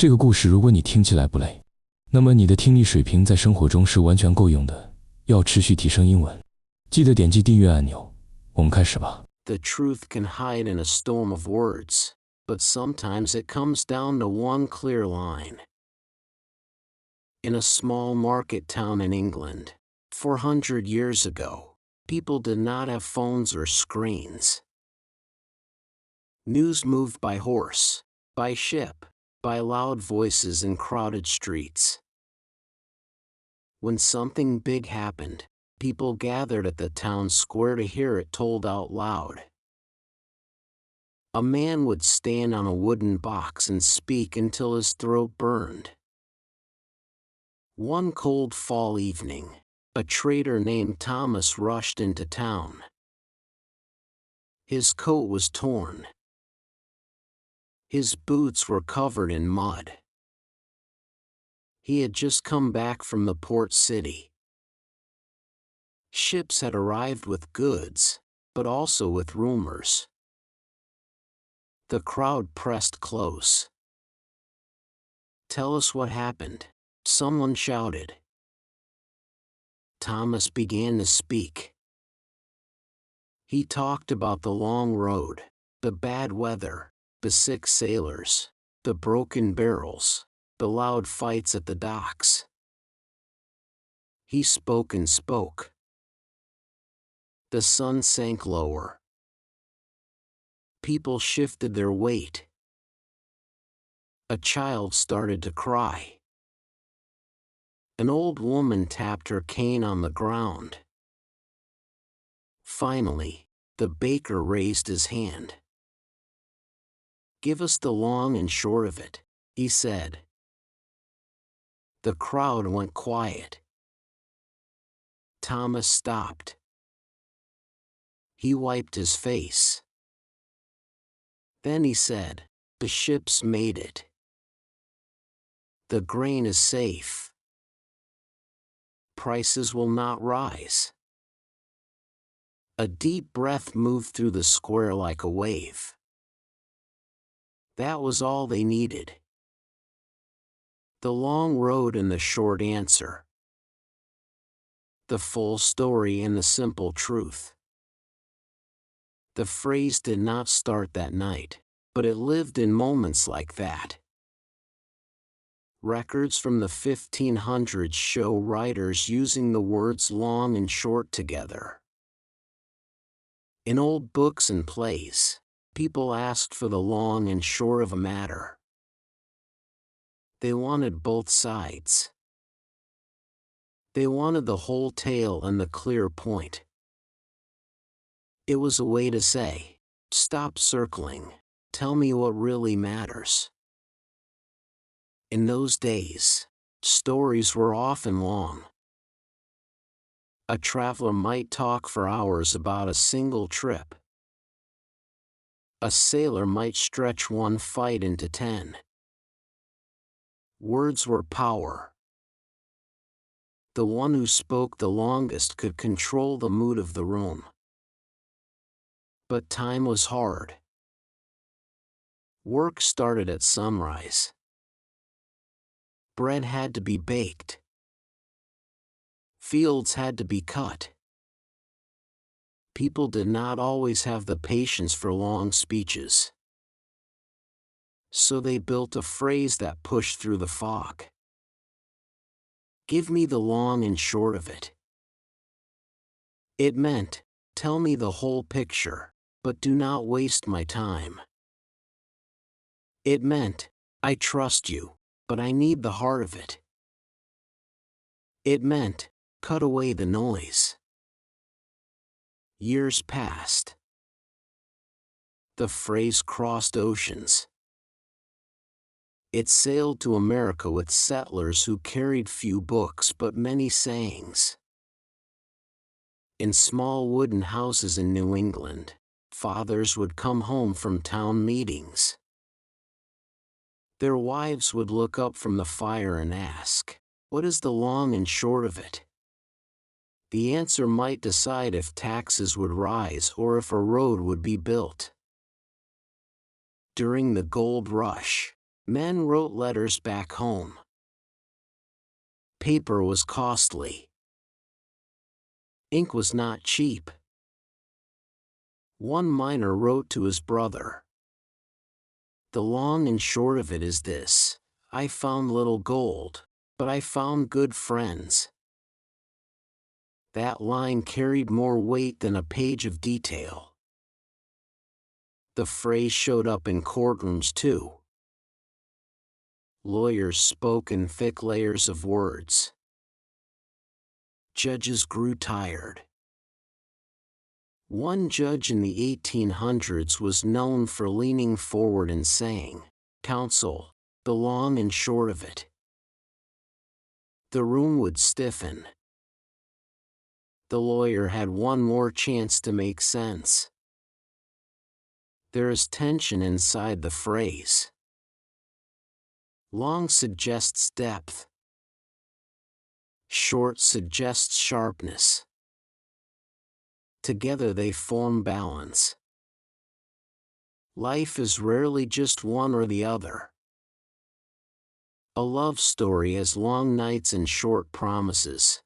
这个故事如果你听起来不累，那么你的听力水平在生活中是完全够用的。要持续提升英文，记得点击订阅按钮。我们开始吧。 The truth can hide in a storm of words, but sometimes it comes down to one clear line. In a small market town in England, 400 years ago, people did not have phones or screens. News moved by horse, by ship, by loud voices in crowded streets. When something big happened, people gathered at the town square to hear it told out loud. A man would stand on a wooden box and speak until his throat burned. One cold fall evening, a trader named Thomas rushed into town. His coat was torn. His boots were covered in mud. He had just come back from the port city. Ships had arrived with goods, but also with rumors. The crowd pressed close. "Tell us what happened," someone shouted. Thomas began to speak. He talked about the long road, the bad weather, the sick sailors, the broken barrels, the loud fights at the docks. He spoke and spoke. The sun sank lower. People shifted their weight. A child started to cry. An old woman tapped her cane on the ground. Finally, the baker raised his hand. "Give us the long and short of it," he said. The crowd went quiet. Thomas stopped. He wiped his face. Then he said, "The ships made it. The grain is safe. Prices will not rise." A deep breath moved through the square like a wave. That was all they needed. The long road and the short answer. The full story and the simple truth. The phrase did not start that night, but it lived in moments like that. Records from the 1500s show writers using the words long and short together. In old books and plays, people asked for the long and short of a matter. They wanted both sides. They wanted the whole tale and the clear point. It was a way to say, "Stop circling, tell me what really matters." In those days, stories were often long. A traveler might talk for hours about a single trip. A sailor might stretch one fight into 10. Words were power. The one who spoke the longest could control the mood of the room. But time was hard. Work started at sunrise. Bread had to be baked. Fields had to be cut. People did not always have the patience for long speeches. So they built a phrase that pushed through the fog. "Give me the long and short of it." It meant, tell me the whole picture, but do not waste my time. It meant, I trust you, but I need the heart of it. It meant, cut away the noise. Years passed. The phrase crossed oceans. It sailed to America with settlers who carried few books but many sayings. In small wooden houses in New England, fathers would come home from town meetings. Their wives would look up from the fire and ask, "What is the long and short of it?" The answer might decide if taxes would rise or if a road would be built. During the gold rush, Men wrote letters back home. Paper was costly. Ink was not cheap. One miner wrote to his brother. The long and short of it is this: I found little gold, but I found good friends. That line carried more weight than a page of detail. The phrase showed up in courtrooms too. Lawyers spoke in thick layers of words. Judges grew tired. One judge in the 1800s was known for leaning forward and saying, "Counsel, the long and short of it." The room would stiffen. The lawyer had one more chance to make sense. There is tension inside the phrase. Long suggests depth. Short suggests sharpness. Together they form balance. Life is rarely just one or the other. A love story has long nights and short promises.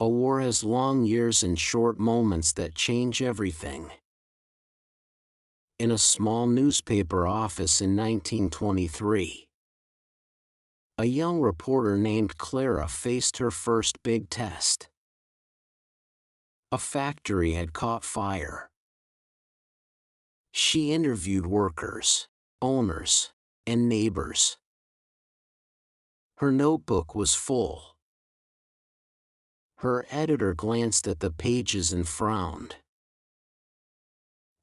A war has long years and short moments that change everything. In a small newspaper office in 1923, a young reporter named Clara faced her first big test. A factory had caught fire. She interviewed workers, owners, and neighbors. Her notebook was full. Her editor glanced at the pages and frowned.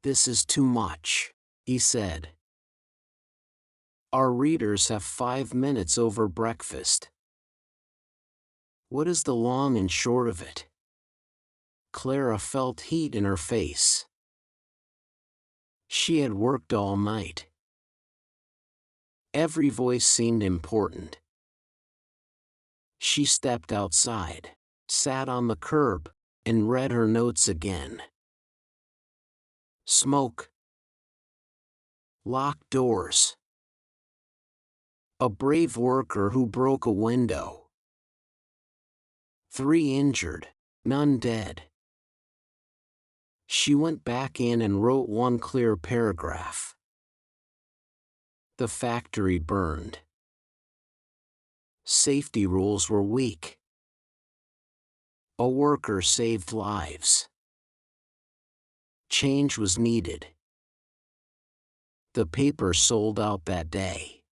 "This is too much," he said. "Our readers have 5 minutes over breakfast." "What is the long and short of it?" Clara felt heat in her face. She had worked all night. Every voice seemed important. She stepped outside, sat on the curb, and read her notes again. Smoke. Locked doors. A brave worker who broke a window. 3 injured, none dead. She went back in and wrote one clear paragraph. The factory burned. Safety rules were weak. A worker saved lives. Change was needed. The paper sold out that day.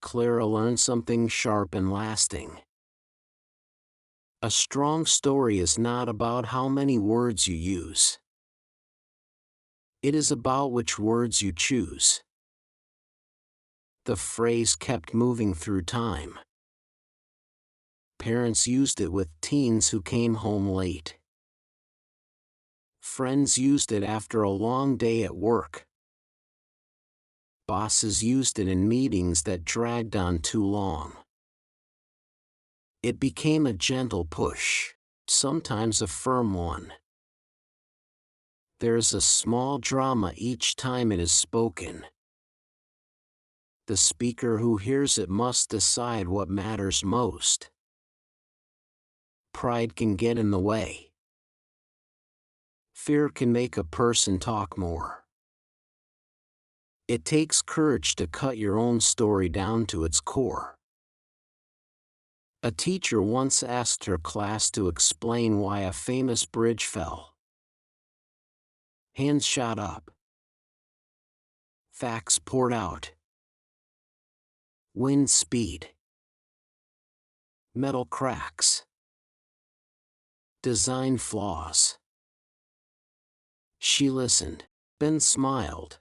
Clara learned something sharp and lasting. A strong story is not about how many words you use. It is about which words you choose. The phrase kept moving through time. Parents used it with teens who came home late. Friends used it after a long day at work. Bosses used it in meetings that dragged on too long. It became a gentle push, sometimes a firm one. There is a small drama each time it is spoken. The speaker who hears it must decide what matters most. Pride can get in the way. Fear can make a person talk more. It takes courage to cut your own story down to its core. A teacher once asked her class to explain why a famous bridge fell. Hands shot up. Facts poured out. Wind speed. Metal cracks. Design flaws. She listened, then smiled.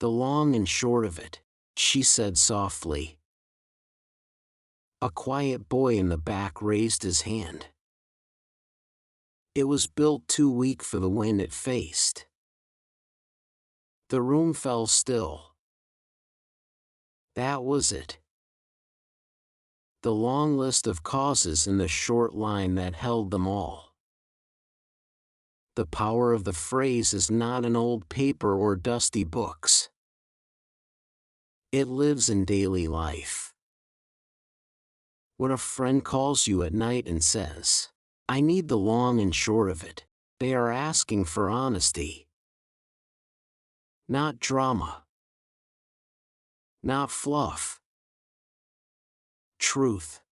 "The long and short of it," she said softly. A quiet boy in the back raised his hand. It was built too weak for the wind it faced. The room fell still. That was it. The long list of causes and the short line that held them all. The power of the phrase is not in old paper or dusty books. It lives in daily life. When a friend calls you at night and says, "I need the long and short of it," they are asking for honesty. Not drama. Not fluff. Truth.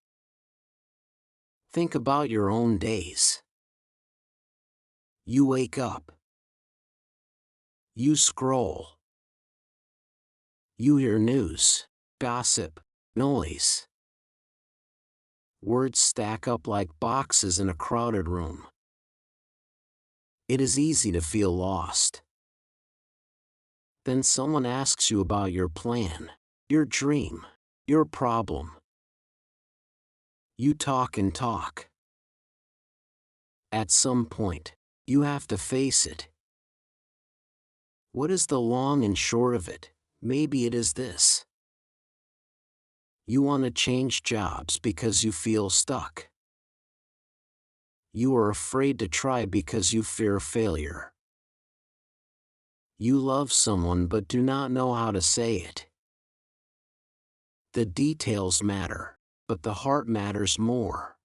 Think about your own days. You wake up. You scroll. You hear news, gossip, noise. Words stack up like boxes in a crowded room. It is easy to feel lost. Then someone asks you about your plan, your dream, your problem. You talk and talk. At some point, you have to face it. What is the long and short of it? Maybe it is this. You want to change jobs because you feel stuck. You are afraid to try because you fear failure. You love someone but do not know how to say it. The details matter, but the heart matters more.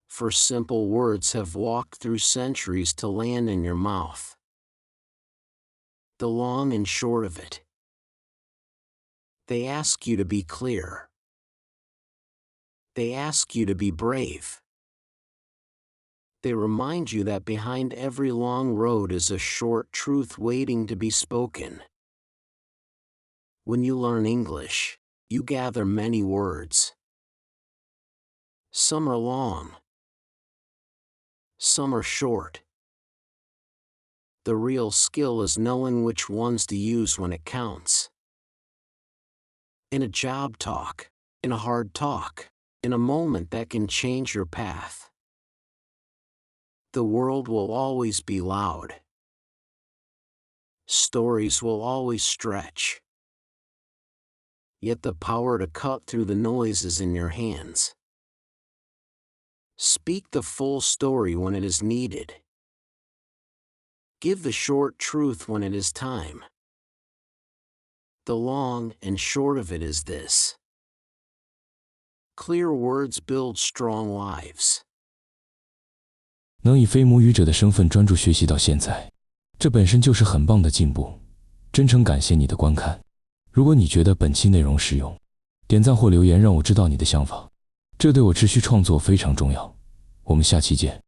For simple words have walked through centuries to land in your mouth. The long and short of it. They ask you to be clear. They ask you to be brave. They remind you that behind every long road is a short truth waiting to be spoken. When you learn English, you gather many words. Some are long. Some are short. The real skill is knowing which ones to use when it counts. In a job talk, in a hard talk, in a moment that can change your path. The world will always be loud. Stories will always stretch. Yet the power to cut through the noise is in your hands. Speak the full story when it is needed. Give the short truth when it is time. The long and short of it is this. Clear words build strong lives. 能以非母语者的身份专注学习到现在，这本身就是很棒的进步。真诚感谢你的观看。如果你觉得本期内容实用，点赞或留言让我知道你的想法，这对我持续创作非常重要。我们下期见。